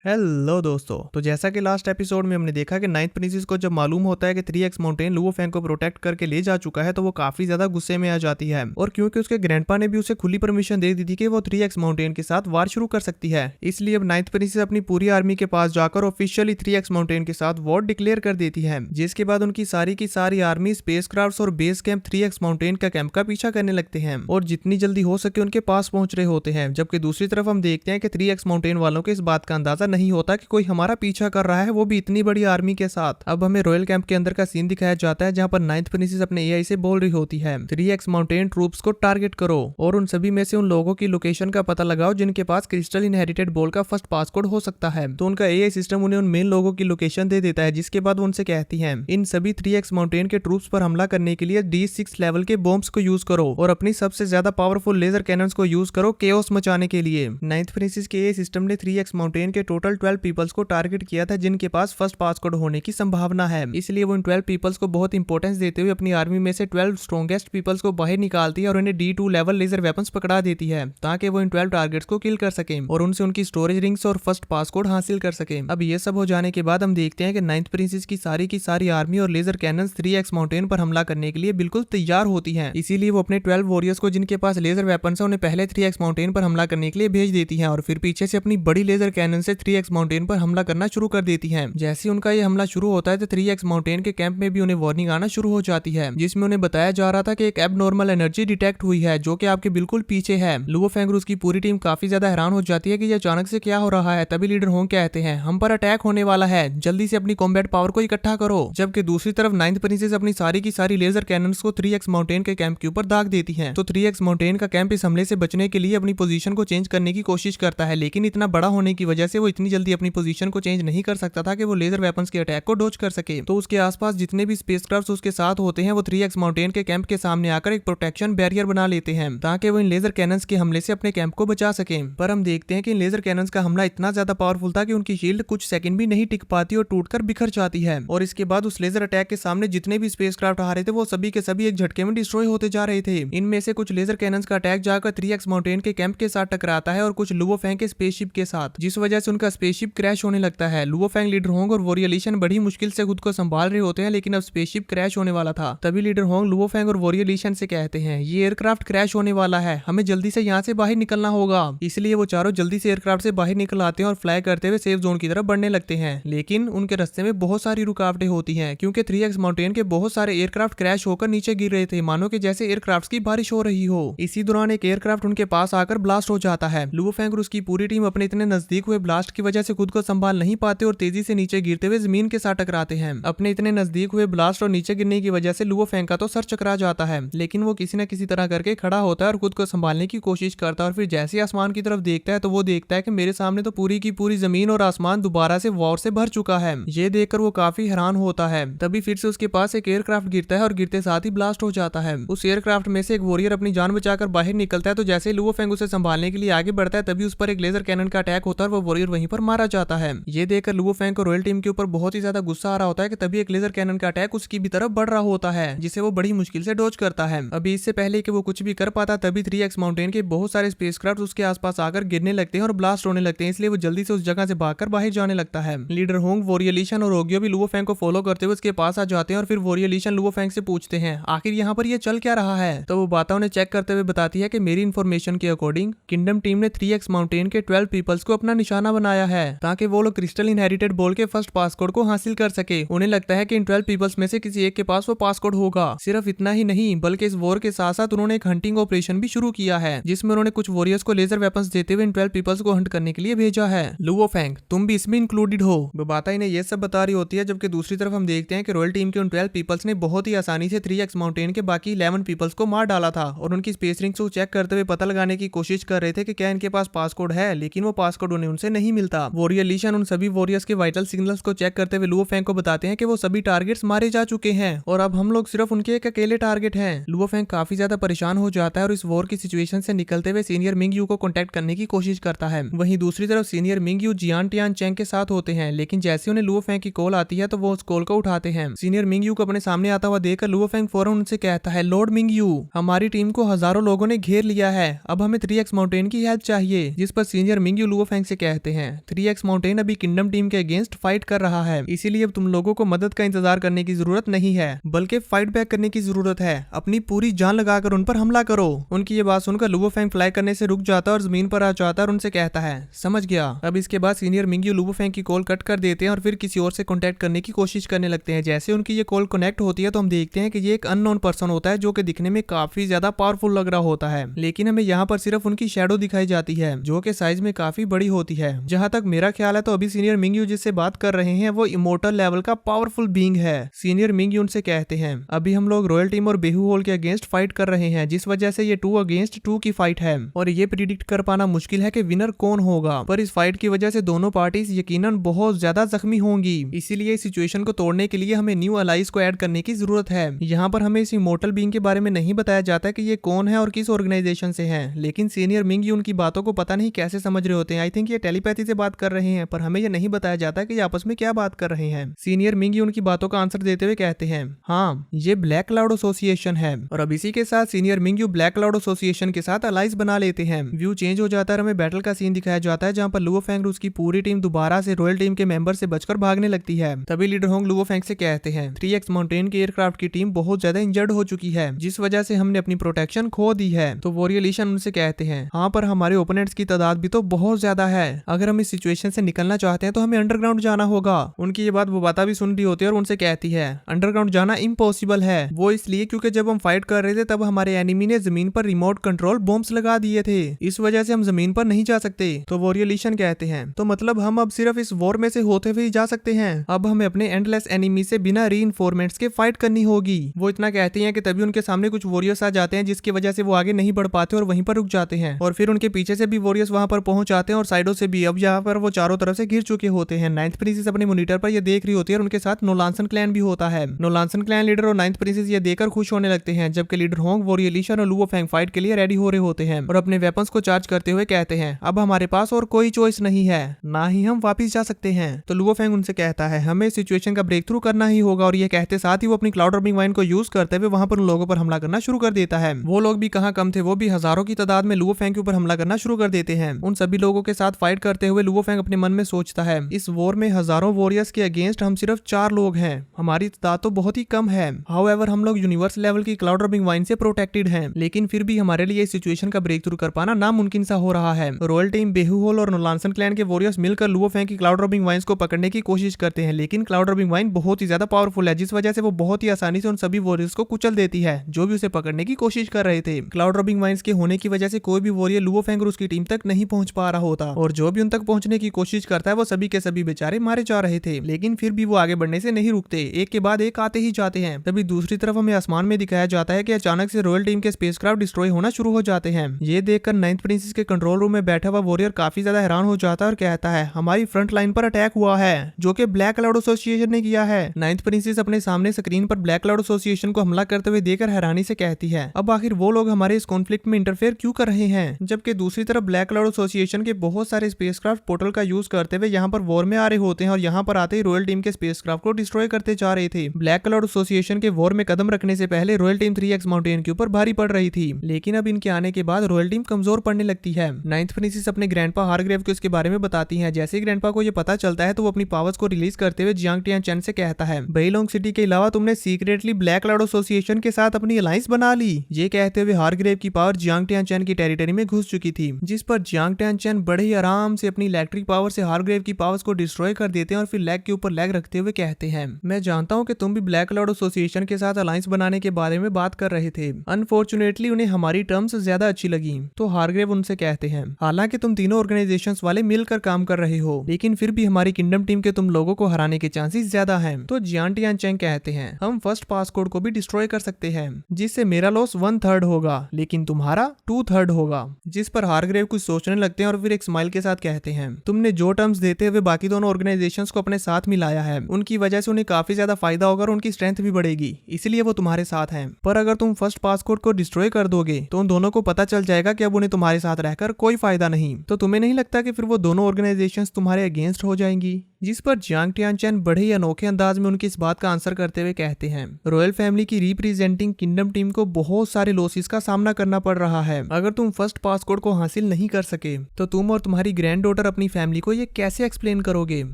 Hello दोस्तों। तो जैसा कि लास्ट एपिसोड में हमने देखा कि नाइन्थ प्रिंसेस को जब मालूम होता है कि 3x माउंटेन लुओ फैंग को प्रोटेक्ट करके ले जा चुका है तो वो काफी ज्यादा गुस्से में आ जाती है। और क्योंकि उसके ग्रैंडपा ने भी उसे खुली परमिशन दे दी थी कि वो 3x माउंटेन के साथ वार शुरू कर सकती है, इसलिए अब नाइन्थ प्रिंसेस अपनी पूरी आर्मी के पास जाकर ऑफिशियली 3x माउंटेन के साथ वॉर डिक्लेयर कर देती है। जिसके बाद उनकी सारी की सारी आर्मी स्पेसक्राफ्ट्स और बेस कैंप 3x माउंटेन का कैंप का पीछा करने लगते हैं और जितनी जल्दी हो सके उनके पास पहुंच रहे होते हैं। जबकि दूसरी तरफ हम देखते हैं कि 3x माउंटेन वालों को इस बात का अंदाजा नहीं होता कि कोई हमारा पीछा कर रहा है, वो भी इतनी बड़ी आर्मी के साथ। अब हमें रॉयल कैंप के अंदर का सीन दिखाया जाता है जहां पर नाइन्थ प्रिंसेस अपने एआई से बोल रही होती है 3x माउंटेन ट्रूप्स को टारगेट करो और उन सभी में से उन लोगों की लोकेशन का पता लगाओ जिनके पास क्रिस्टल इनहेरिटेड बॉल का फर्स्ट पासकोड हो सकता है। तो उनका एआई सिस्टम उन्हें उन मेन लोगों की लोकेशन दे देता है, जिसके बाद वो उनसे कहती है इन सभी 3x माउंटेन के ट्रूप्स पर हमला करने के लिए D6 लेवल के बॉम्ब्स को यूज करो और अपनी सबसे ज्यादा पावरफुल लेजर कैनन्स को यूज करो केओस मचाने के लिए। नाइन्थ प्रिंसेस के एआई सिस्टम ने 3x माउंटेन के टोटल 12 पीपल्स को टारगेट किया था जिनके पास फर्स्ट पासकोड होने की संभावना है, इसलिए वो इन 12 पीपल्स को बहुत इंपॉर्टेंस देते हुए अपनी आर्मी में से 12 स्ट्रॉन्गेस्ट पीपल्स को बाहर निकालती है और उन्हें D2 लेवल लेजर वेपन्स पकड़ा देती है ताकि वो इन 12 टारगेट्स को किल कर सके और उनसे उनकी स्टोरेज रिंग्स और फर्स्ट पासकोड हासिल कर सके। अब ये सब हो जाने के बाद हम देखते हैं कि नाइन्थ प्रिंसेस की सारी आर्मी और लेजर कैनन्स 3x माउंटेन पर हमला करने के लिए बिल्कुल तैयार होती है। इसीलिए वो अपने 12 वॉरियर्स को जिनके पास लेजर वेपन्स है उन्हें पहले 3x माउंटेन पर हमला करने के लिए भेज देती है और फिर पीछे से अपनी बड़ी लेजर कैनन से 3x माउंटेन पर हमला करना शुरू कर देती है। जैसे उनका ये हमला शुरू होता है तो 3x माउंटेन के कैंप में भी उन्हें वार्निंग आना शुरू हो जाती है, जिसमें उन्हें बताया जा रहा था कि एक एबनॉर्मल एनर्जी डिटेक्ट हुई है जो कि आपके बिल्कुल पीछे है। लुओ फेंग और उसकी पूरी टीम काफी ज्यादा हैरान हो जाती है कि ये अचानक से क्या हो रहा है। तभी लीडर होंग कहते हैं हम पर अटैक होने वाला है, जल्दी से अपनी कॉम्बैट पावर को इकट्ठा करो। जबकि दूसरी तरफ नाइन्थ प्रिंसेस अपनी सारी की सारी लेजर कैनन्स को 3x माउंटेन के कैंप के ऊपर दाग देती है। तो 3x माउंटेन का कैंप इस हमले से बचने के लिए अपनी पोजीशन को चेंज करने की कोशिश करता है, लेकिन इतना बड़ा होने की वजह से वो इतनी जल्दी अपनी पोजीशन को चेंज नहीं कर सकता था कि वो लेजर वेपन्स के अटैक को डॉज कर सके। तो उसके आसपास जितने भी स्पेसक्राफ्ट्स उसके साथ होते हैं वो 3x माउंटेन के कैंप के सामने आकर एक प्रोटेक्शन बैरियर बना लेते हैं ताकि वो इन लेजर कैनन्स के हमले से अपने कैंप को बचा सके। पर हम देखते हैं कि इन लेजर कैनन्स का हमला इतना ज्यादा पावरफुल था कि उनकी शील्ड कुछ सेकंड भी नहीं टिक पाती और टूटकर बिखर जाती है और इसके बाद उस लेजर अटैक के सामने जितने भी स्पेसक्राफ्ट आ रहे थे वो सभी के सभी एक झटके में डिस्ट्रॉय होते जा रहे थे। इनमें से कुछ लेजर कैनन्स का अटैक जाकर 3x माउंटेन के कैंप के साथ टकराता है और कुछ लुओ फेंग के स्पेसशिप के साथ, जिस वजह से उनका स्पेसशिप क्रैश होने लगता है। लुओ फेंग, लीडर होंग और वॉरियर ली शन बड़ी मुश्किल से खुद को संभाल रहे होते हैं, लेकिन अब स्पेसशिप क्रैश होने वाला था। तभी लीडर होंग लुओ फेंग और वॉरियर ली शन से कहते हैं ये एयरक्राफ्ट क्रैश होने वाला है, हमें जल्दी से यहाँ से बाहर निकलना होगा। इसलिए वो चारों जल्दी से एयरक्राफ्ट से बाहर निकल आते हैं और फ्लाई करते हुए सेफ जोन की तरफ बढ़ने लगते हैं। लेकिन उनके रास्ते में बहुत सारी रुकावटें होती हैं क्योंकि 3x माउंटेन के बहुत सारे एयरक्राफ्ट क्रैश होकर नीचे गिर रहे थे, मानो कि जैसे एयरक्राफ्ट की बारिश हो रही हो। इसी दौरान एक एयरक्राफ्ट उनके पास आकर ब्लास्ट हो जाता है। लुओ फेंग और उसकी पूरी टीम अपने इतने नजदीक हुए ब्लास्ट की वजह से खुद को संभाल नहीं पाते और तेजी से नीचे गिरते हुए जमीन के साथ टकराते हैं। अपने इतने नजदीक हुए ब्लास्ट और नीचे गिरने की वजह से लुओ फेंग का तो सर चकरा जाता है, लेकिन वो किसी न किसी तरह करके खड़ा होता है और खुद को संभालने की कोशिश करता है और फिर जैसे आसमान की तरफ देखता है तो वो देखता है कि मेरे सामने तो पूरी की पूरी जमीन और आसमान दोबारा से वॉर से भर चुका है। ये देखकर वो काफी हैरान होता है। तभी फिर से उसके पास एक एयरक्राफ्ट गिरता है और गिरते साथ ही ब्लास्ट हो जाता है। उस एयरक्राफ्ट में से एक वॉरियर अपनी जान बचाकर बाहर निकलता है, तो जैसे लुओ फेंग उसे संभालने के लिए आगे बढ़ता है तभी उस पर एक लेजर कैनन का अटैक होता है और वो वॉरियर वहीं पर मारा जाता है। ये देखकर लुओ फेंग को रॉयल टीम के ऊपर बहुत ही ज्यादा गुस्सा आ रहा होता है कि तभी एक लेजर कैनन का अटैक उसकी भी तरफ बढ़ रहा होता है, जिसे वो बड़ी मुश्किल से डॉज करता है। अभी इससे पहले कि वो कुछ भी कर पाता तभी 3x माउंटेन के बहुत सारे स्पेसक्राफ्ट उसके आसपास आकर गिरने लगते हैं और ब्लास्ट होने लगते हैं, इसलिए वो जल्दी से उस जगह से भागकर बाहर जाने लगता है। लीडर होंग, वॉरियर ली शन और ओगियो भी लुओ फेंग को फॉलो करते हुए उसके पास आ जाते हैं और फिर वॉरियर ली शन लुओ फेंग से पूछते हैं आखिर यहाँ पर ये चल क्या रहा है। तो वो बातें उन्हें चेक करते हुए बताती है कि मेरी इन्फॉर्मेशन के अकॉर्डिंग किंगडम टीम ने 3x माउंटेन के 12 पीपल्स को अपना निशाना बनाया है ताकि वो लोग क्रिस्टल इनहेरिटेड बॉल के फर्स्ट पासकोड को हासिल कर सके। उन्हें लगता है कि इन 12 पीपल्स में से किसी एक के पास वो पासकोड होगा। सिर्फ इतना ही नहीं बल्कि इस वॉर के साथ साथ उन्होंने एक हंटिंग ऑपरेशन भी शुरू किया है, जिसमें उन्होंने कुछ वॉरियर्स को लेजर वेपन्स देते हुए इन 12 पीपल्स को हंट करने के लिए भेजा है। लुओ फेंग, तुम भी इसमें इंक्लूडेड हो। बबाता इन्हें ये सब बता रही होती है, जबकि दूसरी तरफ हम देखते हैं कि रॉयल टीम के उन 12 पीपल्स ने बहुत ही आसानी से 3x माउंटेन के बाकी 11 पीपल्स को मार डाला था और उनकी स्पेस रिंग्स को चेक करते हुए पता लगाने की कोशिश कर रहे थे कि क्या इनके पास पासकोड है, लेकिन वो पासकोड उन्हें उनसे नहीं मिलता। वॉरियर ली शन उन सभी वॉरियर्स के वाइटल सिग्नल्स को चेक करते हुए लुओ फेंग को बताते हैं कि वो सभी टारगेट्स मारे जा चुके हैं और अब हम लोग सिर्फ उनके एक अकेले टारगेट हैं। लुओ फेंग काफी ज्यादा परेशान हो जाता है और इस वॉर की सिचुएशन से निकलते हुए सीनियर मिंग यू को कांटेक्ट करने की कोशिश करता है। वहीं दूसरी तरफ senior Ming Yu Jian Tian Cheng के साथ होते हैं, लेकिन जैसे उन्हें लुओ फेंग की कॉल आती है तो वो उस कॉल को उठाते हैं। सीनियर मिंग यू को अपने सामने आता हुआ देखकर लुओ फेंग फौरन उनसे कहता है लॉर्ड मिंग यू, हमारी टीम को हजारों लोगों ने घेर लिया है, अब हमें 3x माउंटेन की हेल्प चाहिए। जिस पर senior Ming you Luo Feng से कहते हैं 3x माउंटेन अभी किंगडम टीम के अगेंस्ट फाइट कर रहा है, इसीलिए अब तुम लोगों को मदद का इंतजार करने की जरूरत नहीं है, बल्कि फाइट बैक करने की जरूरत है। अपनी पूरी जान लगाकर उन पर हमला करो। उनकी ये बात सुनकर लुवो फेंग फ्लाई करने से रुक जाता है और जमीन पर आ जाता है और उनसे कहता है समझ गया। अब इसके बाद सीनियर मिंग्यू लुवो फेंग की कॉल कट कर देते हैं और फिर किसी और से कॉन्टेक्ट करने की कोशिश करने लगते हैं। जैसे उनकी ये कॉल कनेक्ट होती है तो हम देखते हैं कि ये एक अननोन पर्सन होता है जो कि दिखने में काफी ज्यादा पावरफुल लग रहा होता है, लेकिन हमें यहाँ पर सिर्फ उनकी शैडो दिखाई जाती है जो कि साइज में काफी बड़ी होती है। जहाँ तक मेरा ख्याल है तो अभी सीनियर मिंग्यू जिससे बात कर रहे हैं वो इमोर्टल लेवल का पावरफुल बीइंग है। सीनियर मिंग्यू उनसे कहते हैं अभी हम लोग रॉयल टीम और बेहू होल के अगेंस्ट फाइट कर रहे हैं, जिस वजह से ये 2 अगेंस्ट 2 की फाइट है और ये प्रिडिक्ट कर पाना मुश्किल है कि विनर कौन होगा, पर इस फाइट की वजह से दोनों पार्टीज यकीनन बहुत ज्यादा जख्मी होंगी। इसीलिए इस सिचुएशन को तोड़ने के लिए हमें न्यू अलाइज को ऐड करने की जरूरत है। यहाँ पर हमें इस इमोर्टल बीइंग के बारे में नहीं बताया जाता कि ये कौन है और किस ऑर्गेनाइजेशन से है, लेकिन सीनियर मिंग्यू उनकी बातों को पता नहीं कैसे समझ रहे होते हैं। आई थिंक ये टेलीपैथी से बात कर रहे हैं, पर हमें ये नहीं बताया जाता कि ये आपस में क्या बात कर रहे हैं। सीनियर मिंग्यू उनकी बातों का आंसर देते हुए कहते हैं हाँ ये ब्लैक क्लाउड एसोसिएशन है, और अब इसी के साथ senior Mingyu black cloud association के साथ अलाइज बना लेते हैं। व्यू चेंज हो जाता है, हमें बैटल का सीन दिखाया जाता है जहाँ पर लुवो फेंग और उसकी पूरी टीम दोबारा से रॉयल टीम के मेंबर से बचकर भागने लगती है। तभी लीडर होंग लुवो फेंग से कहते हैं 3x माउंटेन के एयरक्राफ्ट की टीम बहुत ज्यादा इंजर्ड हो चुकी है, जिस वजह से हमने अपनी प्रोटेक्शन खो दी है। तो वॉरियर लीशन उनसे कहते हैं हाँ पर हमारे ओपोनेंट्स की तादाद भी तो बहुत ज्यादा है, अगर हम इस सिचुएशन से निकलना चाहते हैं तो हमें अंडरग्राउंड जाना होगा। उनकी ये बात वो बाता भी सुन रही होती है और उनसे कहती है अंडरग्राउंड जाना इम्पॉसिबल है, वो इसलिए क्योंकि जब हम फाइट कर रहे थे तब हमारे एनिमी ने जमीन पर रिमोट कंट्रोल बॉम्ब्स लगा दिए थे, इस वजह से हम जमीन पर नहीं जा सकते। तो वॉरियर लीशन कहते हैं तो मतलब हम अब सिर्फ इस वॉर में से होते हुए जा सकते हैं, अब हमें अपने एंडलेस एनिमी से बिना रीइंफोर्समेंट्स के फाइट करनी होगी। वो इतना कहती हैं कि तभी उनके सामने कुछ वॉरियर्स आ जाते हैं जिसकी वजह से वो आगे नहीं बढ़ पाते और वहीं पर रुक जाते हैं, और फिर उनके पीछे से भी वॉरियर्स वहां पर पहुंच जाते हैं और साइडों से भी। अब यहाँ पर वो चारों तरफ से घिर चुके होते हैं। 9th प्रिंसेस अपने मॉनिटर पर ये देख रही होती है और उनके साथ नोलांसन क्लैन भी होता है। नोलांसन क्लैन लीडर और 9th प्रिंसेस ये देखकर खुश होने लगते हैं, जबकि लीडर होंग वॉरियर लीशन और लुवो फेंग फाइट के लिए रेडी हो रहे होते हैं और अपने वेपन्स को चार्ज करते हुए कहते हैं अब हमारे पास और कोई चॉइस नहीं है, ना ही हम वापिस जा सकते हैं। तो लुवो फेंग उनसे कहता है हमें सिचुएशन का ब्रेक थ्रू करना ही होगा, और ये कहते साथ ही वो अपनी क्लाउड ऑर्बिंग वाइन को यूज करते हुए वहां पर उन लोगों पर हमला करना शुरू कर देता है। वो लोग भी कहाँ कम थे, वो भी हजारों की तादाद में लुवो फेंग के ऊपर हमला करना शुरू कर देते हैं। उन सभी लोगों के साथ फाइट करते हुए लुवो फेंग अपने मन में सोचता है इस वॉर में हजारों वॉरियर्स के अगेंस्ट हम सिर्फ 4 लोग हैं, हमारी तादाद तो बहुत ही कम है। हाउएवर हम लोग यूनिवर्स लेवल की क्लाउड ऑर्बिंग वाइन से प्रोटेक्टेड हैं, लेकिन फिर भी हमारे लिए इस सिचुएशन का ब्रेक थ्रू कर पाना नामुमकिन सा हो रहा है। रॉयल टीम, बेहू होल और नोलांसन क्लैन के वॉरियर्स मिलकर लुवो फेंग की क्लाउड ऑर्बिंग वाइन्स को पकड़ने की कोशिश करते हैं, लेकिन क्लाउड ऑर्बिंग वाइन बहुत ही ज्यादा पावरफुल है, जिस वजह से वो बहुत ही आसानी से उन सभी वॉरियर्स को कुचल देती है जो भी उसे पकड़ने की कोशिश कर रहे थे। क्लाउड ऑर्बिंग वाइन्स के होने की वजह से कोई भी वॉरियर लुवो फेंग और उसकी टीम तक नहीं पहुंच पा रहा होता, और जो भी उन तक पहुंचने की कोशिश करता है वो सभी के सभी बेचारे मारे जा रहे थे। लेकिन फिर भी वो आगे बढ़ने से नहीं रुकते, एक के बाद एक आते ही जाते हैं। तभी दूसरी तरफ हमें आसमान में दिखाया जाता है कि अचानक से रॉयल टीम के स्पेसक्राफ्ट डिस्ट्रॉय होना शुरू हो जाते हैं। ये देखकर 9th प्रिंसेस के कंट्रोल रूम में बैठा हुआ वॉरियर काफी ज्यादा हैरान हो जाता है और कहता है हमारी फ्रंट लाइन पर अटैक हुआ है जो कि ब्लैक क्लाउड एसोसिएशन ने किया है। 9th प्रिंसेस अपने सामने स्क्रीन पर ब्लैक क्लाउड एसोसिएशन को हमला करते हुए देखकर हैरानी से कहती है अब आखिर वो लोग हमारे इस कॉन्फ्लिक्ट में इंटरफेयर क्यों कर रहे हैं, जबकि दूसरी तरफ ब्लैक क्लाउड एसोसिएशन के बहुत सारे स्पेसक्राफ्ट पोर्टल का यूज करते हुए यहाँ पर वॉर में आ रहे होते हैं और यहाँ पर आते ही रॉयल टीम के स्पेसक्राफ्ट को डिस्ट्रॉय करते जा रहे थे। ब्लैक क्लाउड एसोसिएशन के वॉर में कदम रखने से पहले रॉयल टीम 3x माउंटेन के ऊपर भारी पड़ रही थी, लेकिन अब इनके आने के बाद रॉयल टीम कमजोर पड़ने लगती है। 9th प्रिंसेस अपने ग्रैंडपा हारग्रेव को इसके बारे में बताती है। जैसे ही ग्रैंडपा को ये पता चलता है तो वो अपनी पावर्स को रिलीज करते हुए जियांग टियानचेन से कहता है बेइलोंग सिटी के अलावा तुमने सीक्रेटली ब्लैक क्लाउड एसोसिएशन के साथ अपनी अलायंस बना ली। ये कहते हुए हारग्रेव की पावर जियांग टियानचेन की टेरिटरी में घुस चुकी थी, जिस पर जियांग टियानचेन बड़े ही आराम से अपनी इलेक्ट्रिक पावर से हारग्रेव की पावर्स को डिस्ट्रॉय कर देते हैं और फिर लेग के ऊपर लेग रखते हुए कहते हैं मैं जानता हूँ कि तुम भी ब्लैक क्लाउड एसोसिएशन के साथ अलायंस बनाने के बारे में बात कर रहे थे, अनफॉर्चुनेटली उन्हें हमारी टर्म्स ज्यादा अच्छी लगी। तो हारग्रेव उनसे कहते हैं हालांकि तुम तीनों ऑर्गेनाइजेशंस वाले मिलकर काम कर रहे हो, लेकिन फिर भी हमारी किंगडम टीम के तुम लोगों को हराने के चांसेस ज्यादा हैं। तो जियांग टियानचेन कहते हैं हम फर्स्ट पासकोड को भी डिस्ट्रॉय कर सकते हैं, जिससे मेरा लॉस 1/3 होगा लेकिन तुम्हारा 2/3 होगा। जिस पर हारग्रेव कुछ सोचने लगते हैं और फिर एक स्माइल के साथ कहते हैं तुमने जो टर्म्स देते हुए बाकी दोनों ऑर्गेनाइजेशंस को अपने साथ मिलाया है, उनकी वजह से उन्हें काफी ज्यादा फायदा होगा और उनकी स्ट्रेंथ भी बढ़ेगी, इसलिए वो तुम्हारे साथ हैं। पर अगर तुम फर्स्ट पासकोड को डिस्ट्रॉय कर दोगे तो उन दोनों को पता चल जाएगा कि अब उन्हें तुम्हारे साथ रहकर कोई फायदा नहीं। तो तुम्हें नहीं लगता कि फिर वो दोनों ऑर्गेनाइजेशंस तुम्हारे अगेंस्ट हो जाएंगी? जिस पर जियांग टियानचेन बड़े ही अनोखे अंदाज में उनकी इस बात का आंसर करते हुए कहते हैं, रॉयल फैमिली की रिप्रेजेंटिंग किंगडम टीम को बहुत सारे लॉसेस का सामना करना पड़ रहा है। अगर तुम फर्स्ट पासपोर्ट को हासिल नहीं कर सके तो तुम और तुम्हारी ग्रैंड डॉटर अपनी फैमिली को ये कैसे एक्सप्लेन करोगे।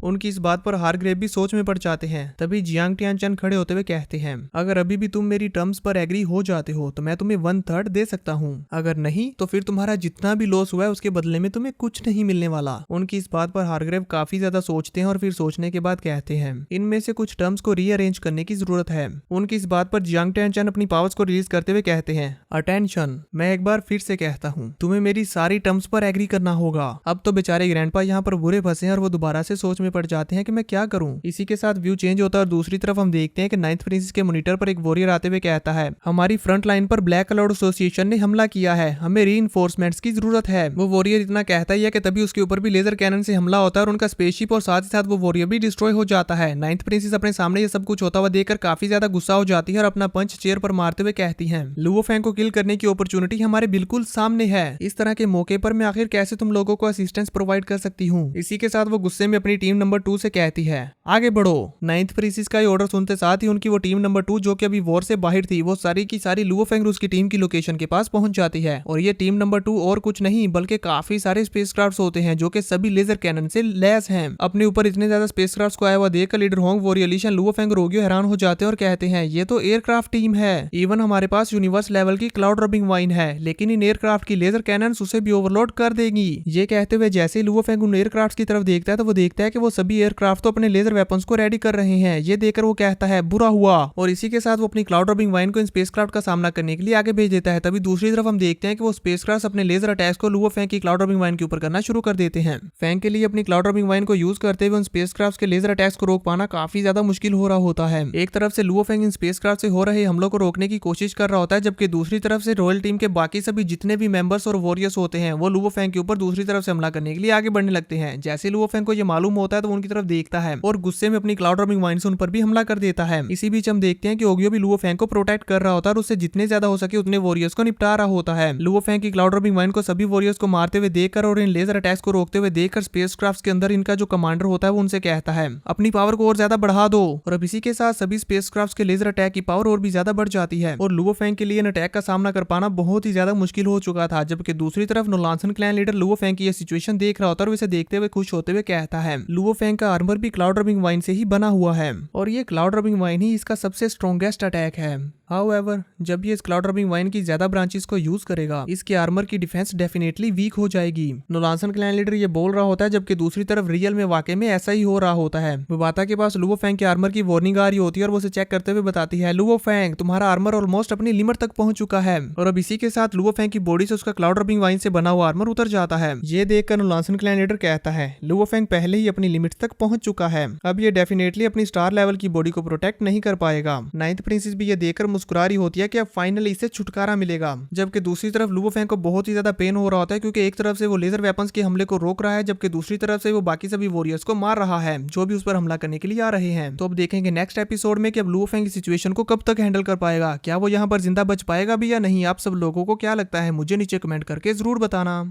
उनकी इस बात पर हारग्रेव भी सोच में पड़ जाते हैं। तभी जियांग टियानचेन खड़े होते हुए कहते हैं, अगर अभी भी तुम मेरी टर्म्स पर एग्री हो जाते हो तो मैं तुम्हें 1/3 दे सकता हूँ, अगर नहीं तो फिर तुम्हारा जितना भी लॉस हुआ है उसके बदले में तुम्हें कुछ नहीं मिलने वाला। उनकी इस बात पर हारग्रेव काफी ज्यादा सोचते हैं और फिर सोचने के बाद कहते हैं, इनमें से कुछ टर्म्स को रीअरेंज करने की जरूरत है। उनकी इस बात पर जियांग टियानचेन अपनी पावर्स को रिलीज करते हुए कहते हैं, अटेंशन, मैं एक बार फिर से कहता हूँ, तुम्हें मेरी सारी टर्म्स पर एग्री करना होगा। अब तो बेचारे ग्रैंडपा यहाँ पर बुरे फंसे हैं और वो दोबारा से सोच में पड़ जाते हैं कि मैं क्या करूँ। इसी के साथ व्यू चेंज होता है और दूसरी तरफ हम देखते हैं कि नाइन्थ प्रिंसेस के मॉनिटर पर एक वॉरियर आते हुए कहता है, हमारी फ्रंट लाइन पर ब्लैक क्लाउड एसोसिएशन ने हमला किया है, हमें रीइंफोर्समेंट्स की जरूरत है। वो वॉरियर इतना कहता ही है कि तभी उसके ऊपर भी लेजर कैनन से हमला होता है और उनका स्पेसशिप और साथ ही साथ वो वॉरियर भी डिस्ट्रॉय हो जाता है। नाइन्थ प्रिंसेस अपने सामने ये सब कुछ होता हुआ देखकर काफी ज्यादा गुस्सा हो जाती है और अपना पंच चेयर पर मारते हुए कहती है, लुओ फैंग को किल करने की अपॉर्चुनिटी हमारे बिल्कुल सामने है, इस तरह के मौके पर मैं आखिर कैसे तुम लोगों को असिस्टेंस प्रोवाइड कर सकती हूँ। इसी के साथ वो गुस्से में अपनी टीम नंबर 2 से कहती है, आगे बढ़ो। नाइन्थ प्रिंसेस का ये ऑर्डर सुनते साथ ही उनकी वो टीम नंबर 2 जो कि अभी वॉर से बाहर थी, वो सारी की सारी लुओ फेंग रूस की टीम की लोकेशन के पास पहुंच जाती है। और ये टीम नंबर 2 और कुछ नहीं बल्कि काफी सारे स्पेसक्राफ्ट्स होते हैं जो कि सभी लेजर कैनन से लैस हैं। अपने ऊपर इतने ज्यादा स्पेसक्राफ्ट्स को आया हुआ देखकर लीडर होंग, वोरियलिशन, लुओ फेंग, रोगियो हैरान हो जाते हैं और कहते हैं, ये तो एयरक्राफ्ट टीम है। इवन हमारे पास यूनिवर्स लेवल की क्लाउड रबिंग वाइन है, लेकिन इन एयरक्राफ्ट की लेजर कैनन उसे भी ओवरलोड कर देगी। ये कहते हुए जैसे ही लुओ फेंग उन एयरक्राफ्ट की तरफ देखता है तो वो देखता है कि वो सभी एयरक्राफ्ट तो अपने लेजर वेपन्स को रेडी कर रहे हैं। ये देखकर वो कहता है, बुरा हुआ। और इसी के साथ वो अपनी क्लाउड रबिंग वाइन को इन स्पेसक्राफ्ट का सामना करने के लिए आगे भेज देता है। तभी दूसरी तरफ हम देखते हैं कि वो स्पेसक्राफ्ट अपने लेजर अटैक्स को लुओ फेंग की क्लाउड रबिंग वाइन के ऊपर करना शुरू कर देते हैं। फेंग के लिए अपनी क्लाउड रबिंग वाइन को यूज करते हुए उन स्पेसक्राफ्ट के लेजर अटैक्स को रोक पाना काफी ज्यादा मुश्किल हो रहा होता है। एक तरफ से लुओ फेंग इन स्पेसक्राफ्ट से हो रहे हमलों को रोकने की कोशिश कर रहा होता है, जबकि दूसरी तरफ से रॉयल टीम के बाकी सभी जितने भी मेंबर्स और वॉरियर्स होते हैं वो लुओ फेंग के ऊपर दूसरी तरफ से हमला करने के लिए आगे बढ़ने लगते हैं। जैसे लुओ फेंग को ये मालूम होता है तो उनकी तरफ देखता है और गुस्से में अपनी क्लाउड रबिंग वाइन से उन पर भी हमला कर देता है। इसी बीच हम देखते हैं कि ओगियो भी लुओ फेंग को प्रोटेक्ट कर रहा होता है और उससे जितने ज्यादा हो सके उतने वॉरियर्स को निपटा रहा होता है। लुओ फेंग की क्लाउड रबिंग वाइन को सभी वॉरियर्स को मारते हुए देखकर और इन लेजर अटैक्स को रोकते हुए देखकर स्पेसक्राफ्ट के अंदर इनका जो कमांडर होता है वो उनसे कहता है, अपनी पावर को और ज्यादा बढ़ा दो। और अब इसी के साथ सभी स्पेसक्राफ्ट के लेजर अटैक की पावर और भी ज्यादा बढ़ जाती है और लुओ फेंग के लिए इन अटैक का सामना कर पाना बहुत ही ज्यादा मुश्किल हो चुका था। जबकि दूसरी तरफ नोलांसन क्लैन लीडर लुओ फेंग की यह सिचुएशन देख रहा होता है और इसे देखते हुए खुश होते हुए कहता है, लुओ फेंग का आर्मर भी क्लाउड रबिंग वाइन से ही बना हुआ है और ये क्लाउड रबिंग वाइन ही इसका सबसे स्ट्रॉन्गेस्ट अटैक है। हाउएवर, जब ये इस क्लाउड रबिंग वाइन की ज्यादा ब्रांचेस को यूज करेगा इसके आर्मर की डिफेंस डेफिनेटली वीक हो जाएगी। नोलांसन क्लैन लीडर ये बोल रहा होता है, जबकि दूसरी तरफ रियल में वाकई में ऐसा ही हो रहा होता है। विवाता के पास लुओ फेंग के आर्मर की वार्निंग आ रही होती है और वो उसे चेक करते हुए बताती है, लुओ फेंग तुम्हारा आर्मर ऑलमोस्ट अपनी लिमिट तक पहुंच चुका है। और अब इसी के साथ लुओ फेंग की बॉडी से उसका क्लाउड रबिंग वाइन से बना हुआ आर्मर उतर जाता है। ये देखकर नोलांसन क्लैन लीडर कहता है, लुओ फेंग पहले ही अपनी लिमिट तक पहुंच चुका है, अब ये डेफिनेटली अपनी स्टार लेवल की बॉडी को प्रोटेक्ट नहीं कर पाएगा। नाइन्थ प्रिंसेस भी ये देखकर मुस्कुरा रही होती है कि अब फाइनली इससे छुटकारा मिलेगा। जबकि दूसरी तरफ लुओ फेंग को बहुत ही ज्यादा पेन हो रहा होता है क्योंकि एक तरफ से वो लेजर वेपन्स के हमले को रोक रहा है, जबकि दूसरी तरफ से वो बाकी सभी वॉरियर्स को मार रहा है जो भी उस पर हमला करने के लिए आ रहे हैं। तो अब देखेंगे नेक्स्ट एपिसोड में कि अब लुओ फेंग की सिचुएशन को कब तक हैंडल कर पाएगा, क्या वो यहाँ पर जिंदा बच पाएगा भी या नहीं। आप सब लोगों को क्या लगता है मुझे नीचे कमेंट करके जरूर बताना।